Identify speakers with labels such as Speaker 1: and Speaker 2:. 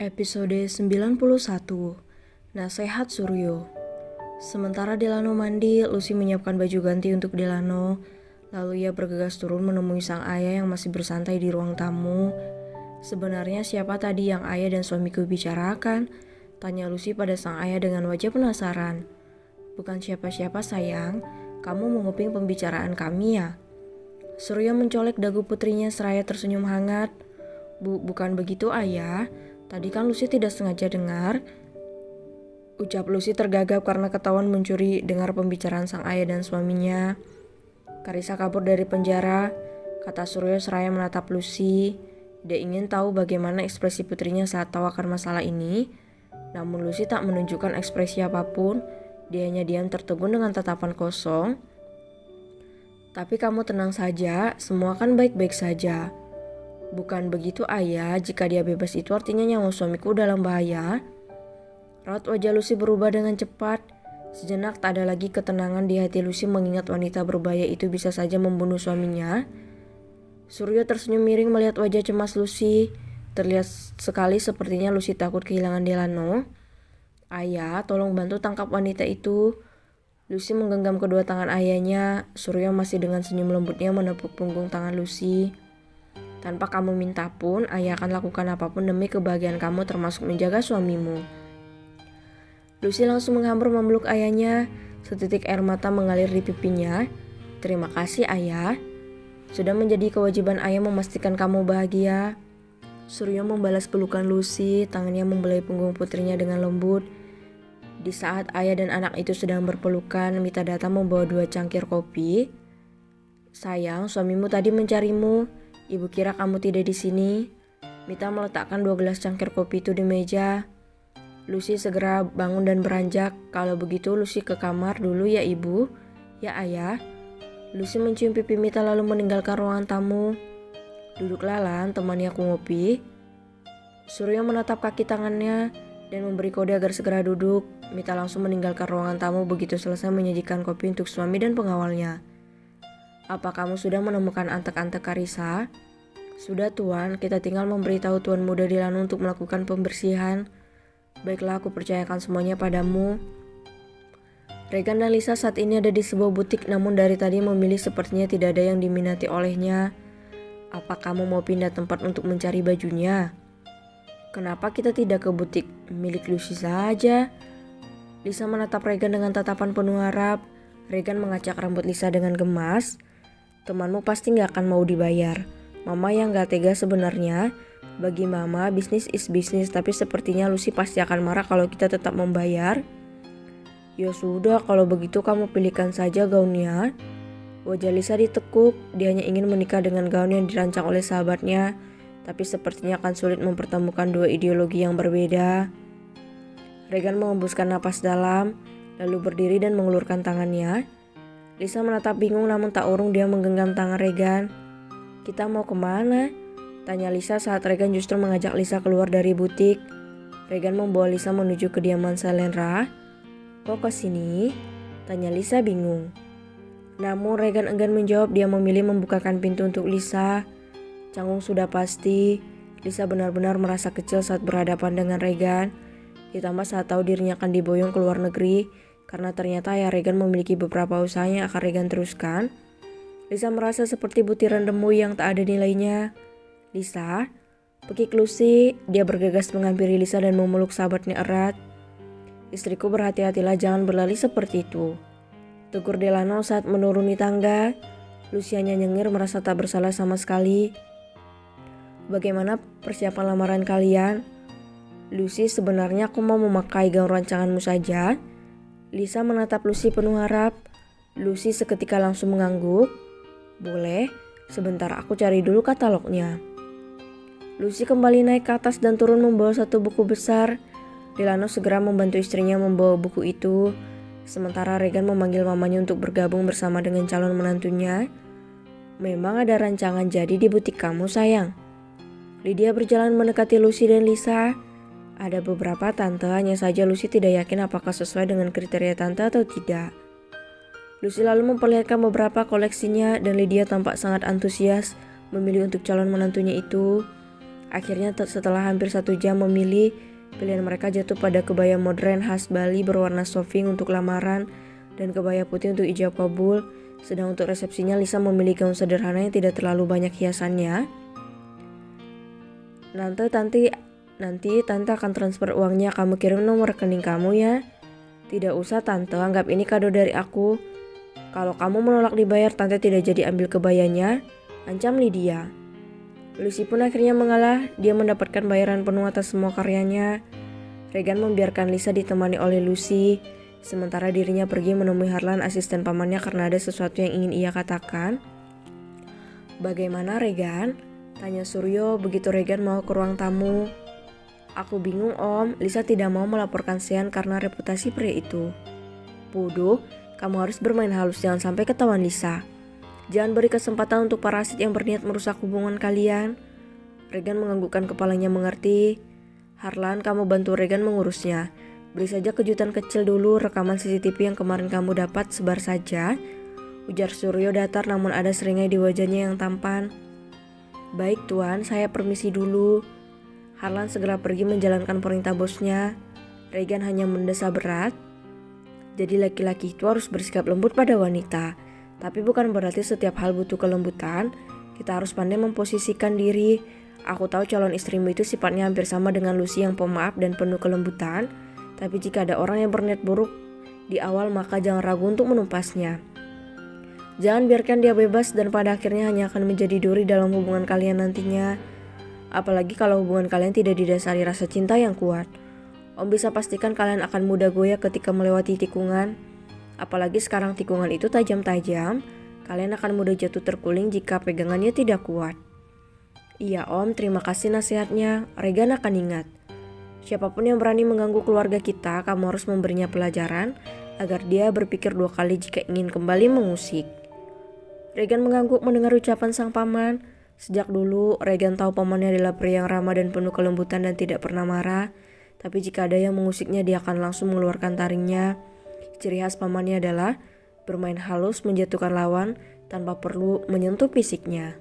Speaker 1: Episode 91. Nasehat Suryo. Sementara Delano mandi, Lucy menyiapkan baju ganti untuk Delano. Lalu ia bergegas turun menemui sang ayah yang masih bersantai di ruang tamu. Sebenarnya siapa tadi yang ayah dan suamiku bicarakan? Tanya Lucy pada sang ayah dengan wajah penasaran. Bukan siapa-siapa sayang, kamu menguping pembicaraan kami ya? Suryo mencolek dagu putrinya seraya tersenyum hangat. Bukan begitu ayah. Tadi kan Lucy tidak sengaja dengar. Ucap Lucy tergagap karena ketahuan mencuri dengar pembicaraan sang ayah dan suaminya. Karissa kabur dari penjara, kata Suryo seraya menatap Lucy. Dia ingin tahu bagaimana ekspresi putrinya saat tahu akan masalah ini. Namun Lucy tak menunjukkan ekspresi apapun. Dia hanya diam tertegun dengan tatapan kosong. Tapi kamu tenang saja, semua kan baik-baik saja. Bukan begitu ayah, jika dia bebas itu artinya nyawa suamiku dalam bahaya. Raut wajah Lucy berubah dengan cepat. Sejenak tak ada lagi ketenangan di hati Lucy mengingat wanita berbahaya itu bisa saja membunuh suaminya. Suryo tersenyum miring melihat wajah cemas Lucy. Terlihat sekali sepertinya Lucy takut kehilangan Delano. Ayah, tolong bantu tangkap wanita itu. Lucy menggenggam kedua tangan ayahnya. Suryo masih dengan senyum lembutnya menepuk punggung tangan Lucy. Tanpa kamu minta pun, ayah akan lakukan apapun demi kebahagiaan kamu termasuk menjaga suamimu. Lucy langsung menghambur memeluk ayahnya. Setitik air mata mengalir di pipinya. Terima kasih ayah. Sudah menjadi kewajiban ayah memastikan kamu bahagia. Suryo membalas pelukan Lucy, tangannya membelai punggung putrinya dengan lembut. Di saat ayah dan anak itu sedang berpelukan, Mita datang membawa 2 cangkir kopi. Sayang, suamimu tadi mencarimu. Ibu kira kamu tidak di sini. Mita meletakkan 2 gelas cangkir kopi itu di meja. Lucy segera bangun dan beranjak. Kalau begitu Lucy ke kamar dulu ya ibu. Ya ayah. Lucy mencium pipi Mita lalu meninggalkan ruangan tamu. Duduklah Lan, temani aku ngopi. Suryo menatap kaki tangannya dan memberi kode agar segera duduk. Mita langsung meninggalkan ruangan tamu begitu selesai menyajikan kopi untuk suami dan pengawalnya. Apa kamu sudah menemukan antek-antek Karissa? Sudah tuan, kita tinggal memberitahu tuan muda Delano untuk melakukan pembersihan. Baiklah, aku percayakan semuanya padamu. Regan dan Lisa saat ini ada di sebuah butik, namun dari tadi memilih sepertinya tidak ada yang diminati olehnya. Apa kamu mau pindah tempat untuk mencari bajunya? Kenapa kita tidak ke butik milik Lucy saja? Lisa menatap Regan dengan tatapan penuh harap. Regan mengacak rambut Lisa dengan gemas. Temanmu pasti gak akan mau dibayar. Mama yang gak tega sebenarnya. Bagi mama, bisnis is bisnis, tapi sepertinya Lucy pasti akan marah kalau kita tetap membayar. Ya sudah, kalau begitu kamu pilihkan saja gaunnya. Wajah Lisa ditekuk, dia hanya ingin menikah dengan gaun yang dirancang oleh sahabatnya. Tapi sepertinya akan sulit mempertemukan 2 ideologi yang berbeda. Regan mengembuskan napas dalam, lalu berdiri dan mengulurkan tangannya. Lisa menatap bingung namun tak urung dia menggenggam tangan Regan. Kita mau kemana? Tanya Lisa saat Regan justru mengajak Lisa keluar dari butik. Regan membawa Lisa menuju kediaman Selendra. Kok ke sini? Tanya Lisa bingung. Namun Regan enggan menjawab, dia memilih membukakan pintu untuk Lisa. Canggung sudah pasti. Lisa benar-benar merasa kecil saat berhadapan dengan Regan. Ditambah saat tahu dirinya akan diboyong ke luar negeri. Karena ternyata ayah Regan memiliki beberapa usaha yang akan Regan teruskan. Lisa merasa seperti butiran demu yang tak ada nilainya. Lisa, pekik Lucy. Dia bergegas menghampiri Lisa dan memeluk sahabatnya erat. Istriku, berhati-hatilah, jangan berlari seperti itu. Tegur Delano saat menuruni tangga. Lucy hanya nyengir merasa tak bersalah sama sekali. Bagaimana persiapan lamaran kalian? Lucy, sebenarnya aku mau memakai gaun rancanganmu saja. Lisa menatap Lucy penuh harap. Lucy seketika langsung mengangguk. Boleh, sebentar aku cari dulu katalognya. Lucy kembali naik ke atas dan turun membawa satu buku besar. Delano segera membantu istrinya membawa buku itu. Sementara Regan memanggil mamanya untuk bergabung bersama dengan calon menantunya. Memang ada rancangan jadi di butik kamu, sayang. Lydia berjalan mendekati Lucy dan Lisa. Ada beberapa tante, hanya saja Lucy tidak yakin apakah sesuai dengan kriteria tante atau tidak. Lucy lalu memperlihatkan beberapa koleksinya dan Lydia tampak sangat antusias memilih untuk calon menantunya itu. Akhirnya setelah hampir 1 jam memilih, pilihan mereka jatuh pada kebaya modern khas Bali berwarna sofing untuk lamaran dan kebaya putih untuk ijab kabul. Sedang untuk resepsinya Lisa memilih gaun sederhana yang tidak terlalu banyak hiasannya. Nanti tante akan transfer uangnya, kamu kirim nomor rekening kamu ya. Tidak usah tante, anggap ini kado dari aku. Kalau kamu menolak dibayar, tante tidak jadi ambil kebayanya, ancam Lydia. Lucy pun akhirnya mengalah, dia mendapatkan bayaran penuh atas semua karyanya. Regan membiarkan Lisa ditemani oleh Lucy, sementara dirinya pergi menemui Harlan, asisten pamannya, karena ada sesuatu yang ingin ia katakan. Bagaimana Regan? Tanya Suryo begitu Regan mau ke ruang tamu. Aku bingung om, Lisa tidak mau melaporkan Sean karena reputasi pria itu. Bodoh, kamu harus bermain halus, jangan sampai ketahuan Lisa. Jangan beri kesempatan untuk parasit yang berniat merusak hubungan kalian. Regan menganggukkan kepalanya mengerti. Harlan, kamu bantu Regan mengurusnya. Beri saja kejutan kecil dulu, rekaman CCTV yang kemarin kamu dapat sebar saja. Ujar Suryo datar namun ada seringai di wajahnya yang tampan. Baik tuan, saya permisi dulu. Harlan segera pergi menjalankan perintah bosnya. Regan hanya mendesah berat. Jadi laki-laki itu harus bersikap lembut pada wanita. Tapi bukan berarti setiap hal butuh kelembutan. Kita harus pandai memposisikan diri. Aku tahu calon istrimu itu sifatnya hampir sama dengan Lucy yang pemaaf dan penuh kelembutan. Tapi jika ada orang yang berniat buruk di awal, maka jangan ragu untuk menumpasnya. Jangan biarkan dia bebas dan pada akhirnya hanya akan menjadi duri dalam hubungan kalian nantinya. Apalagi kalau hubungan kalian tidak didasari rasa cinta yang kuat. Om bisa pastikan kalian akan mudah goyah ketika melewati tikungan. Apalagi sekarang tikungan itu tajam-tajam, kalian akan mudah jatuh terguling jika pegangannya tidak kuat. Iya om, terima kasih nasihatnya, Regan akan ingat. Siapapun yang berani mengganggu keluarga kita, kamu harus memberinya pelajaran agar dia berpikir 2 kali jika ingin kembali mengusik. Regan mengangguk mendengar ucapan sang paman. Sejak dulu, Regan tahu pamannya adalah pria yang ramah dan penuh kelembutan dan tidak pernah marah. Tapi jika ada yang mengusiknya, dia akan langsung mengeluarkan taringnya. Ciri khas pamannya adalah bermain halus menjatuhkan lawan tanpa perlu menyentuh fisiknya.